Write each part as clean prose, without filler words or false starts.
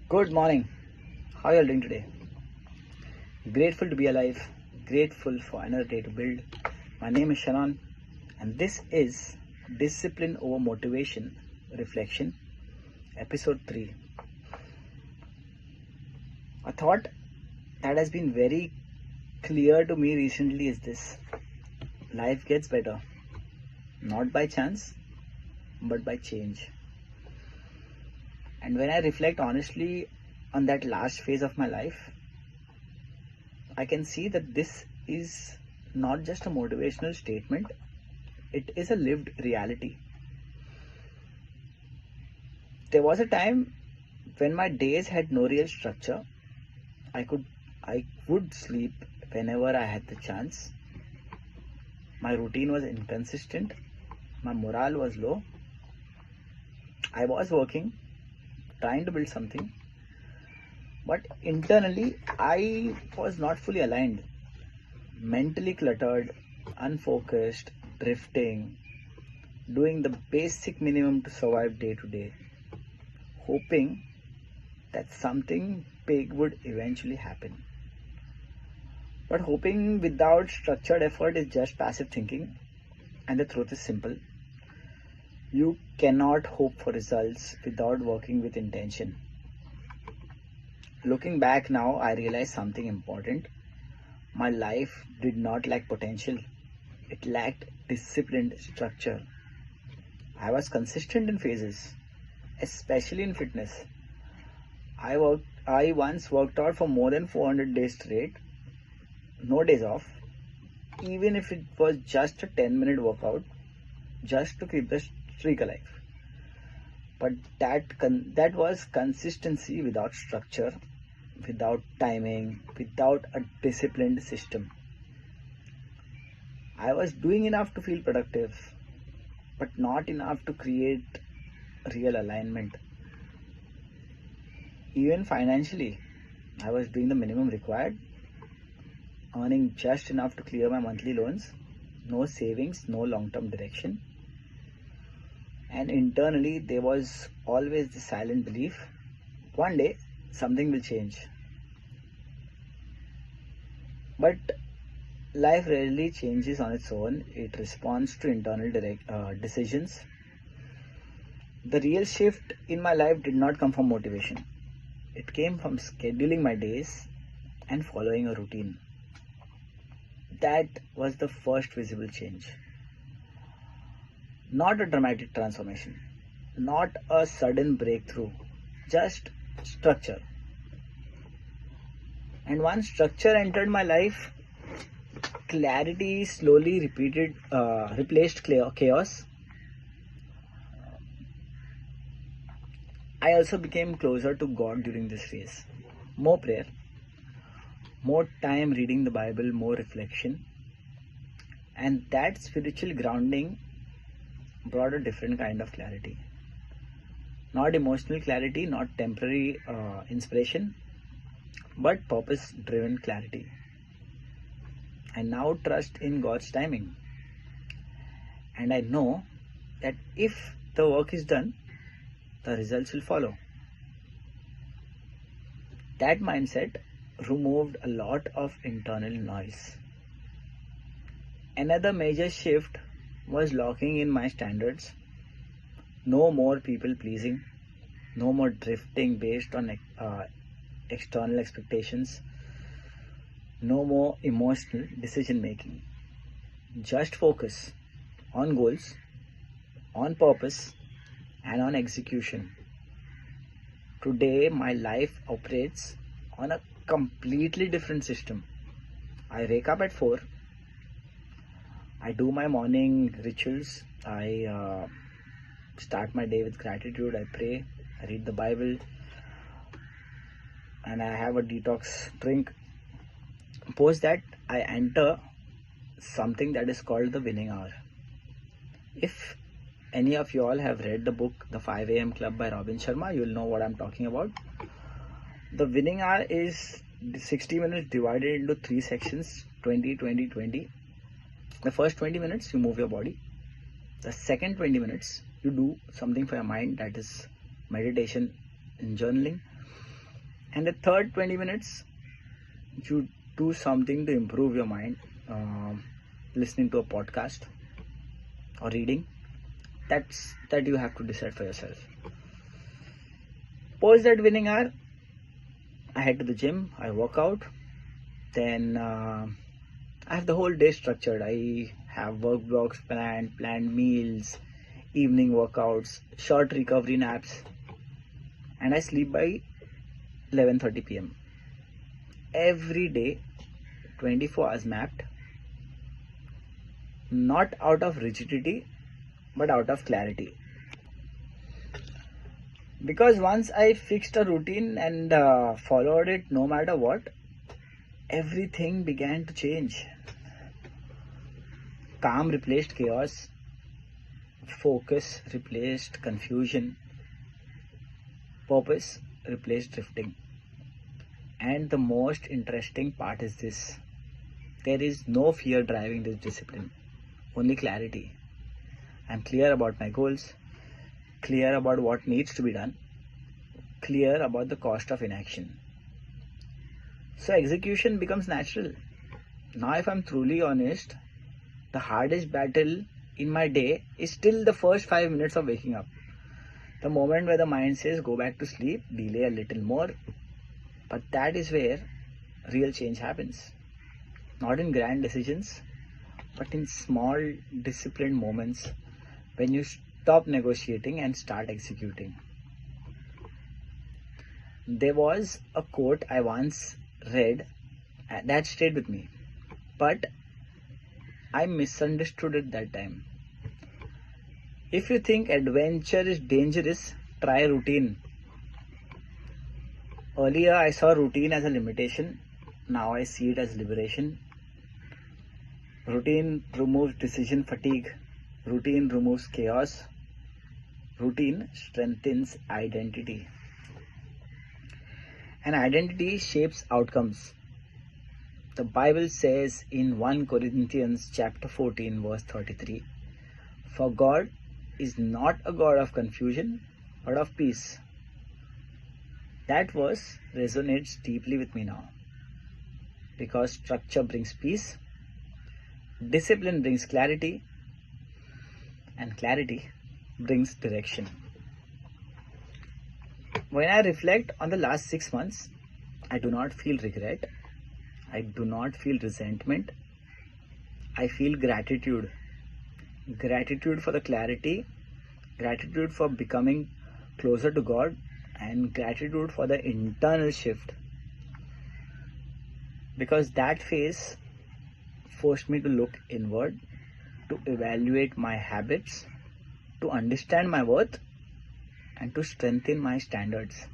Good morning. How are you all doing today? Grateful to be alive. Grateful for another day to build. My name is Sharon, and this is Discipline Over Motivation Reflection, Episode 3. A thought that has been very clear to me recently is this: life gets better, not by chance, but by change. And when I reflect honestly on that last phase of my life, I can see that this is not just a motivational statement, it is a lived reality. There was a time when my days had no real structure. I would sleep whenever I had the chance. My routine was inconsistent. My morale was low. I was working, trying to build something, but internally I was not fully aligned, mentally cluttered, unfocused, drifting, doing the basic minimum to survive day to day, hoping that something big would eventually happen. But hoping without structured effort is just passive thinking, and the truth is simple: you cannot hope for results without working with intention. Looking back now, I realize something important. My life did not lack potential, it lacked disciplined structure. I was consistent in phases, especially in fitness. I once worked out for more than 400 days straight, no days off, even if it was just a 10-minute workout, just to keep the streak alive. But that was consistency without structure, without timing, without a disciplined system. I was doing enough to feel productive, but not enough to create real alignment. Even financially, I was doing the minimum required, earning just enough to clear my monthly loans, no savings, no long term direction. And internally, there was always the silent belief: one day something will change. But life rarely changes on its own, it responds to internal decisions. The real shift in my life did not come from motivation, it came from scheduling my days and following a routine. That was the first visible change. Not a dramatic transformation, not a sudden breakthrough, just structure. And once structure entered my life, clarity slowly replaced chaos. I also became closer to God during this phase. More prayer, more time reading the Bible, more reflection. And that spiritual grounding brought a different kind of clarity. Not emotional clarity, not temporary inspiration, but purpose driven clarity. I now trust in God's timing. And I know that if the work is done, the results will follow. That mindset removed a lot of internal noise. Another major shift was locking in my standards. No more people pleasing, no more drifting based on external expectations, no more emotional decision making. Just focus on goals, on purpose, and on execution. Today, my life operates on a completely different system. I wake up at 4, I do my morning rituals, I start my day with gratitude, I pray, I read the Bible, and I have a detox drink. Post that, I enter something that is called the winning hour. If any of you all have read the book The 5 a.m. Club by Robin Sharma, you will know what I'm talking about. The winning hour is 60 minutes divided into 3 sections: 20, 20, 20. The first 20 minutes you move your body. The second 20 minutes you do something for your mind, that is meditation and journaling. And the third 20 minutes, you do something to improve your mind, listening to a podcast or reading. That you have to decide for yourself. Post that winning hour, I head to the gym, I work out, then I have the whole day structured. I have work blocks planned meals, evening workouts, short recovery naps, and I sleep by 11:30 p.m. Every day, 24 hours mapped, not out of rigidity, but out of clarity. Because once I fixed a routine and followed it no matter what, everything began to change. Calm replaced chaos, focus replaced confusion, purpose replaced drifting. And the most interesting part is this: there is no fear driving this discipline, only clarity. I'm clear about my goals, clear about what needs to be done, clear about the cost of inaction. So execution becomes natural. Now, if I'm truly honest, the hardest battle in my day is still the first 5 minutes of waking up. The moment where the mind says go back to sleep, delay a little more. But that is where real change happens. Not in grand decisions, but in small disciplined moments when you stop negotiating and start executing. There was a quote I once read that stayed with me, but I misunderstood it that time. If you think adventure is dangerous, try routine. Earlier I saw routine as a limitation, now I see it as liberation. Routine removes decision fatigue, routine removes chaos, routine strengthens identity. And identity shapes outcomes. The Bible says in 1 Corinthians chapter 14 verse 33, "For God is not a God of confusion, but of peace." That verse resonates deeply with me now, because structure brings peace, discipline brings clarity, and clarity brings direction. When I reflect on the last 6 months, I do not feel regret, I do not feel resentment, I feel gratitude. Gratitude for the clarity, gratitude for becoming closer to God, and gratitude for the internal shift. Because that phase forced me to look inward, to evaluate my habits, to understand my worth, and to strengthen my standards.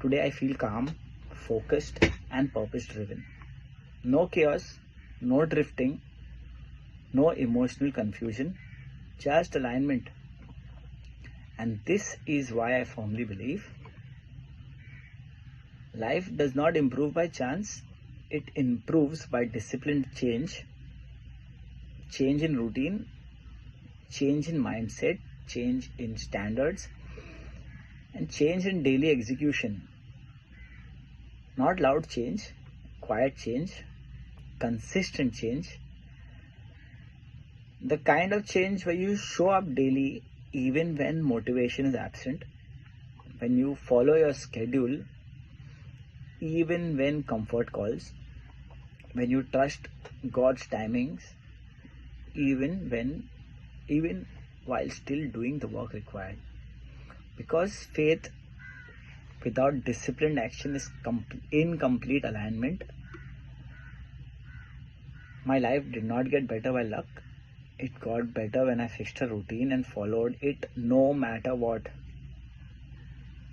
Today I feel calm, focused, and purpose driven. No chaos, no drifting, no emotional confusion, just alignment. And this is why I firmly believe life does not improve by chance, it improves by disciplined change, change in routine, change in mindset, change in standards, and change in daily execution. Not loud change, quiet change, consistent change. The kind of change where you show up daily even when motivation is absent, when you follow your schedule even when comfort calls, when you trust God's timings even while still doing the work required. Because faith without disciplined action is incomplete alignment. My life did not get better by luck. It got better when I fixed a routine and followed it no matter what.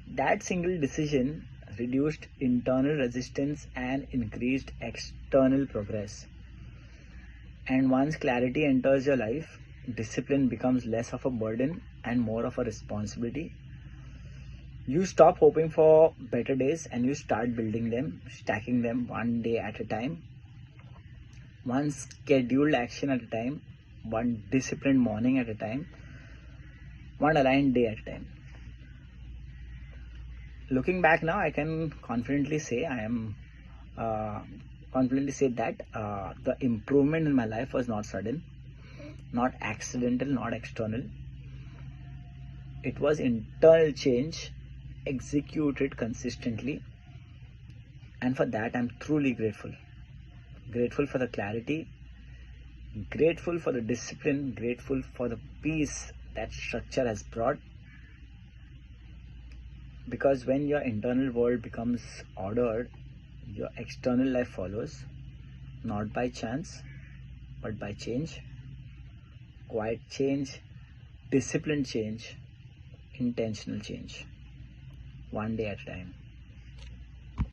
That single decision reduced internal resistance and increased external progress. And once clarity enters your life, discipline becomes less of a burden and more of a responsibility. You stop hoping for better days and you start building them, stacking them one day at a time, one scheduled action at a time, one disciplined morning at a time, one aligned day at a time. Looking back now, I can confidently say uh, that the improvement in my life was not sudden, not accidental, not external. It was internal change executed consistently, and for that I'm truly grateful. Grateful for the clarity, grateful for the discipline, grateful for the peace that structure has brought. Because when your internal world becomes ordered, your external life follows, not by chance, but by change, quiet change, disciplined change, intentional change, one day at a time.